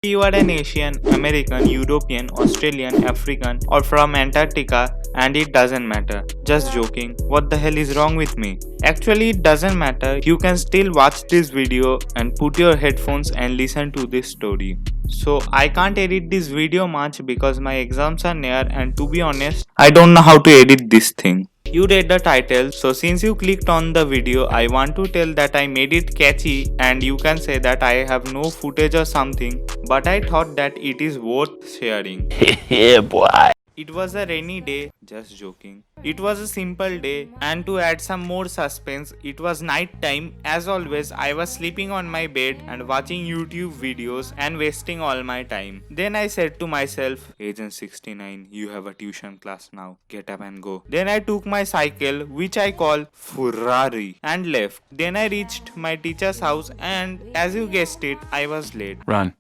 You are an Asian, American, European, Australian, African, or from Antarctica, and it doesn't matter. Just joking. What the hell is wrong with me? Actually, it doesn't matter. You can still watch this video and put your headphones and listen to this story. So, I can't edit this video much because my exams are near, and to be honest, I don't know how to edit this thing. You read the title, so since you clicked on the video, I want to tell that I made it catchy, and you can say that I have no footage or something, but I thought that it is worth sharing. Yeah, boy. It was a rainy day, just joking. It was a simple day, and to add some more suspense, it was night time. As always, I was sleeping on my bed and watching YouTube videos and wasting all my time. Then I said to myself, Agent 69, you have a tuition class now. Get up and go. Then I took my cycle, which I call Ferrari, and left. Then I reached my teacher's house, and as you guessed it, I was late. Run.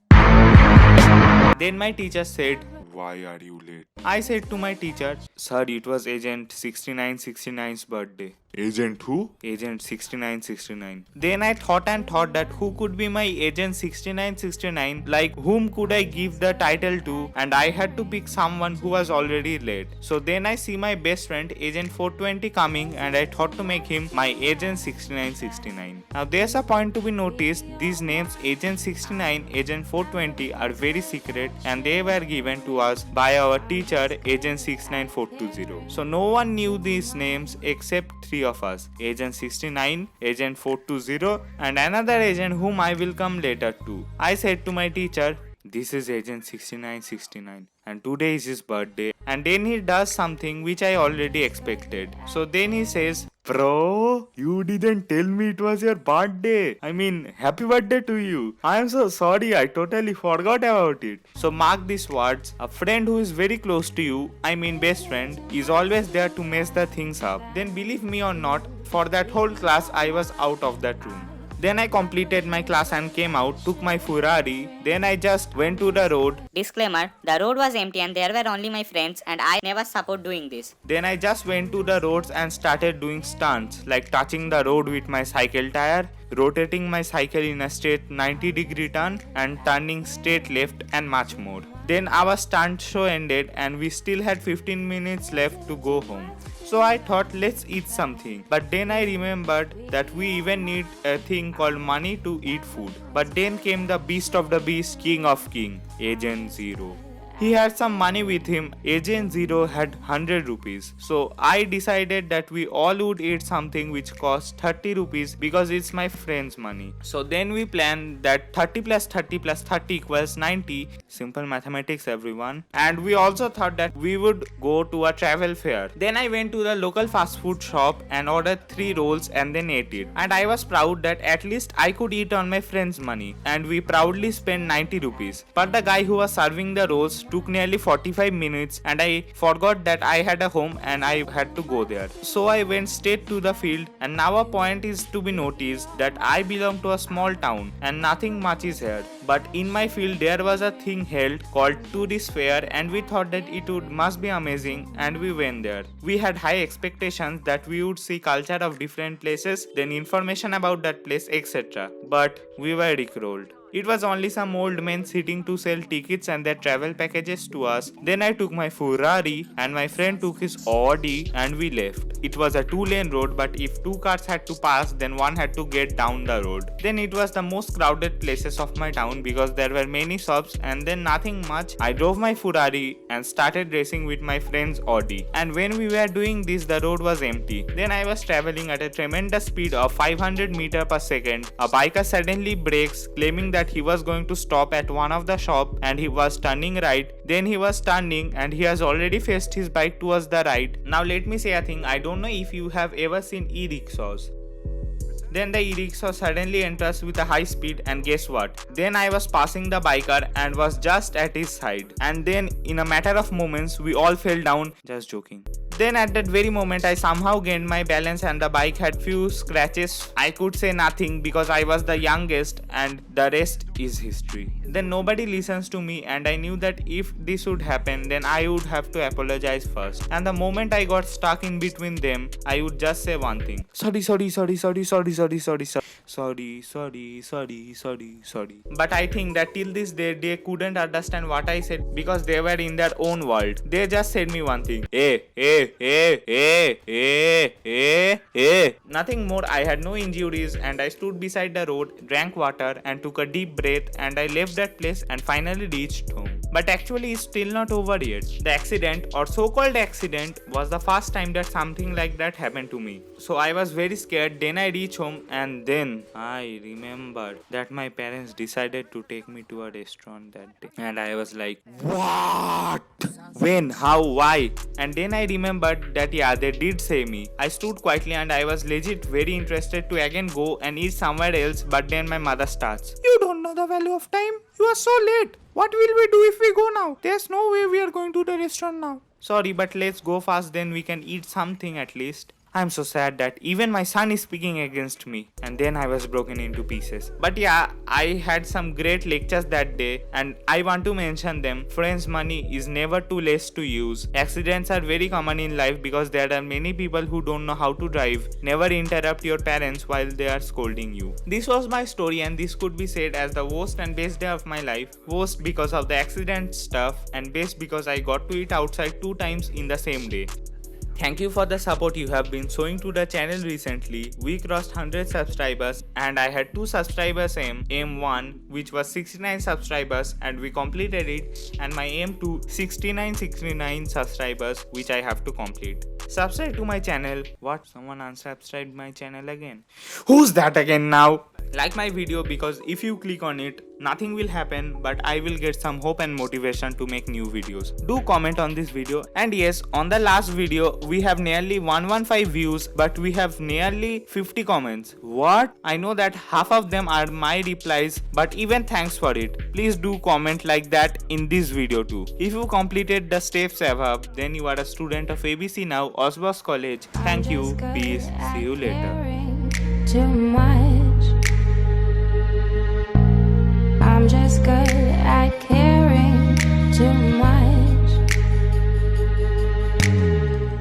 Then my teacher said, why are you late? I said to my teacher, sir, it was Agent 6969's birthday. Agent who? Agent 6969. Then I thought that who could be my Agent 6969, like whom could I give the title to, and I had to pick someone who was already late. So then I see my best friend Agent 420 coming, and I thought to make him my Agent 6969. Now there's a point to be noticed, these names Agent 69, Agent 420 are very secret, and they were given to us by our teacher Agent 69420. So no one knew these names except three of us, Agent 69, Agent 420, and another agent whom I will come later to. I said to my teacher, this is Agent 6969 and today is his birthday, and then he does something which I already expected. So then he says, bro, you didn't tell me it was your birthday. I mean, happy birthday to you. I am so sorry, I totally forgot about it. So mark these words, a friend who is very close to you, I mean best friend, is always there to mess the things up. Then believe me or not, for that whole class I was out of that room. Then I completed my class and came out, took my Ferrari, then I just went to the road. Disclaimer, the road was empty and there were only my friends and I never support doing this. Then I just went to the roads and started doing stunts, like touching the road with my cycle tire, rotating my cycle in a straight 90-degree turn, and turning straight left, and much more. Then our stunt show ended and we still had 15 minutes left to go home. So I thought, let's eat something. But then I remembered that we even need a thing called money to eat food. But then came the beast of the beast, king of king, Agent Zero. He had some money with him. Agent Zero had 100 rupees. So I decided that we all would eat something which cost 30 rupees because it's my friend's money. So then we planned that 30 plus 30 plus 30 equals 90. Simple mathematics, everyone. And we also thought that we would go to a travel fair. Then I went to the local fast food shop and ordered 3 rolls and then ate it. And I was proud that at least I could eat on my friend's money. And we proudly spent 90 rupees. But the guy who was serving the rolls took nearly 45 minutes and I forgot that I had a home and I had to go there. So I went straight to the field, and now a point is to be noticed that I belong to a small town and nothing much is here. But in my field there was a thing held called tourist fair, and we thought that it must be amazing, and we went there. We had high expectations that we would see culture of different places, then information about that place, etc. But we were rickrolled. It was only some old men sitting to sell tickets and their travel packages to us. Then I took my Ferrari and my friend took his Audi and we left. It was a 2-lane road, but if 2 cars had to pass, then one had to get down the road. Then it was the most crowded places of my town because there were many shops, and then nothing much. I drove my Ferrari and started racing with my friend's Audi. And when we were doing this, the road was empty. Then I was traveling at a tremendous speed of 500 meters per second. A biker suddenly brakes, claiming that he was going to stop at one of the shop, and he was turning right. Then he was turning and he has already faced his bike towards the right. Now let me say a thing, I don't know if you have ever seen e-rickshaws. Then the e-rickshaw suddenly enters with a high speed, and guess what? Then I was passing the biker and was just at his side. And then in a matter of moments we all fell down. Just joking. Then at that very moment I somehow gained my balance and the bike had few scratches. I could say nothing because I was the youngest and the rest is history. Then nobody listens to me, and I knew that if this would happen, then I would have to apologize first. And the moment I got stuck in between them, I would just say one thing: sorry. But I think that till this day, they couldn't understand what I said because they were in their own world. They just said me one thing: Nothing more. I had no injuries, and I stood beside the road, drank water, and took a deep breath, and I left that place and finally reached home. But actually, it's still not over yet. The accident, or so-called accident, was the first time that something like that happened to me. So I was very scared. Then I reached home, and then I remembered that my parents decided to take me to a restaurant that day. And I was like, what? When? How? Why? And then I remembered that yeah, they did say me. I stood quietly and I was legit very interested to again go and eat somewhere else, but then my mother starts, you don't know the value of time? You are so late. What will we do if we go now? There's no way we are going to the restaurant now. Sorry, but let's go fast, then we can eat something at least. I'm so sad that even my son is speaking against me. And then I was broken into pieces. But yeah, I had some great lectures that day, and I want to mention them. Friends, money is never too late to use. Accidents are very common in life because there are many people who don't know how to drive. Never interrupt your parents while they are scolding you. This was my story, and this could be said as the worst and best day of my life. Worst because of the accident stuff, and best because I got to eat outside 2 times in the same day. Thank you for the support you have been showing to the channel recently. We crossed 100 subscribers, and I had 2 subscribers aim 1, which was 69 subscribers, and we completed it, and my aim 2, 69 subscribers, which I have to complete. Subscribe to my channel. What? Someone unsubscribed my channel again. Who's that again now? Like my video, because if you click on it, nothing will happen, but I will get some hope and motivation to make new videos. Do comment on this video. And yes, on the last video, we have nearly 115 views, but we have nearly 50 comments. What? I know that half of them are my replies, but even thanks for it. Please do comment like that in this video too. If you completed the steps above, then you are a student of ABC Now, Osbos College. Thank you. Peace. See you later. Too much. I'm just good